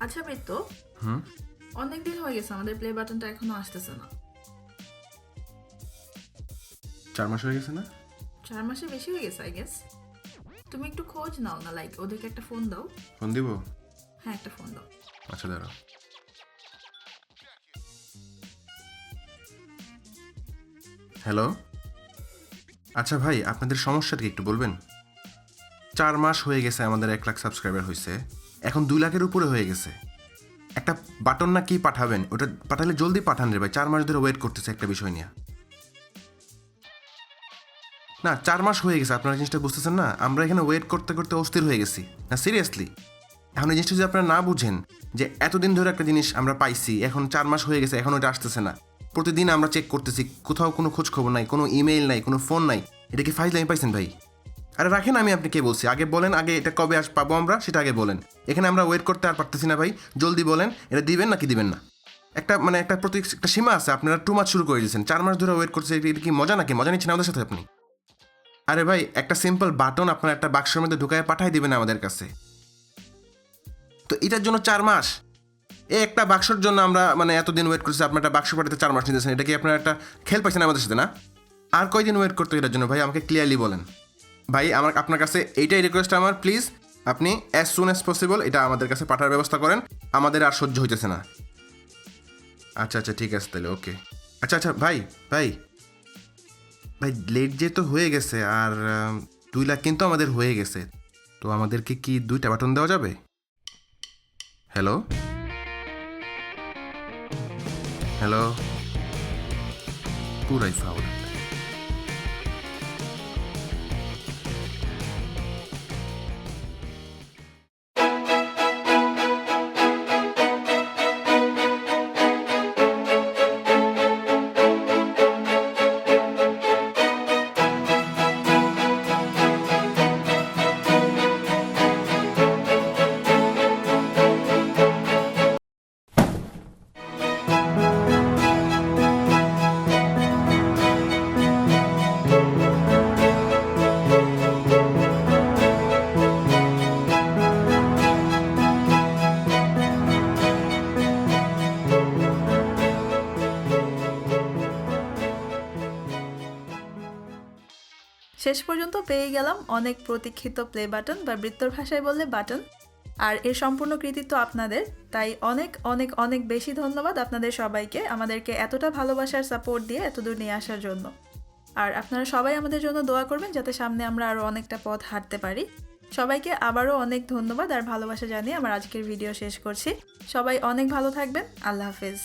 আচ্ছা বৃত্ত, অনেকদিন হয়ে গেছে আমাদের প্লে বাটনটা এখনো আসতেছে না। 4 মাস হয়ে গেছে না? 4 মাসের বেশি হয়ে গেছে আই গেস। তুমি একটু খোঁজ নাও না, লাইক ওদেরকে একটা ফোন দাও। ফোন দিব? হ্যাঁ, একটা ফোন দাও। আচ্ছা দাঁড়াও। হ্যালো, আচ্ছা ভাই, আপনাদের সমস্যাটা কি একটু বলবেন? 4 মাস হয়ে গেছে আমাদের 1 লাখ সাবস্ক্রাইবার হয়েছে, এখন 2 লাখের উপরে হয়ে গেছে। একটা বাটন না কি পাঠাবেন, ওটা পাঠালে জলদি পাঠান রে ভাই। 4 মাস ধরে ওয়েট করতেছে একটা বিষয় নিয়ে। না, 4 মাস হয়ে গেছে, আপনারা জিনিসটা বুঝতেছেন না? আমরা এখানে ওয়েট করতে করতে অস্থির হয়ে গেছি না, সিরিয়াসলি। এখন এই জিনিসটা যদি আপনারা না বুঝেন যে এতদিন ধরে একটা জিনিস আমরা পাইছি, এখন 4 মাস হয়ে গেছে, এখন ওটা আসতেছে না, প্রতিদিন আমরা চেক করতেছি, কোথাও কোনো খোঁজ খবর নাই, কোনো ইমেইল নাই, কোনো ফোন নাই, এটা কি ফাইজলামি পাইছেন ভাই? আরে রাখেন, আমি আপনাকে বলছি, আগে বলেন, আগে এটা কবে পাবো আমরা সেটা আগে বলেন। এখানে আমরা ওয়েট করতে আর পারতেছি না ভাই, জলদি বলেন এটা দিবেন নাকি দিবেন না। একটা প্রতি একটা সীমা আছে, আপনারা টু মাস শুরু করে দিয়েছেন। 4 মাস ধরে ওয়েট করছে, এটা কি মজা নাকি? মজা নিচ্ছেন আমাদের সাথে আপনি? আরে ভাই, একটা সিম্পল বাটন আপনার একটা বাক্সের মধ্যে ঢুকায় পাঠাই দিবেন আমাদের কাছে, তো এটার জন্য 4 মাস? এই একটা বাক্সর জন্য আমরা এতদিন ওয়েট করছি, আপনার একটা বাক্স পাঠাতে 4 মাস নিতেছেন, এটা কি আপনার একটা খেল পাইছেন আমাদের সাথে না? আর কয়দিন ওয়েট করতে এটার জন্য ভাই, আমাকে ক্লিয়ারলি বলেন। ভাই, আমার আপনার কাছে এইটাই রিকোয়েস্ট আমার, প্লিজ আপনি অ্যাজ সুন অ্যাজ পসিবল এটা আমাদের কাছে পাঠার ব্যবস্থা করেন, আমাদের আর সহ্য হইতেছে না। আচ্ছা আচ্ছা, ঠিক আছে তাহলে, ওকে। আচ্ছা আচ্ছা ভাই, ভাই ভাই লেট যেহেতু হয়ে গেছে, আর 2 লাখ কিন্তু আমাদের হয়ে গেছে, তো আমাদেরকে কি 2টা বাটন দেওয়া যাবে? হ্যালো হ্যালো, পুরাই ফাউল। শেষ পর্যন্ত পেয়ে গেলাম অনেক প্রতীক্ষিত প্লে বাটন, বা বৃত্তর ভাষায় বললে বাটন। আর এর সম্পূর্ণ কৃতিত্ব আপনাদের, তাই অনেক অনেক অনেক বেশি ধন্যবাদ আপনাদের সবাইকে, আমাদেরকে এতটা ভালোবাসার সাপোর্ট দিয়ে এতদূর নিয়ে আসার জন্য। আর আপনারা সবাই আমাদের জন্য দোয়া করবেন যাতে সামনে আমরা আরও অনেকটা পথ হাঁটতে পারি। সবাইকে আবারও অনেক ধন্যবাদ আর ভালোবাসা জানিয়ে আমার আজকের ভিডিও শেষ করছি। সবাই অনেক ভালো থাকবেন। আল্লাহ হাফেজ।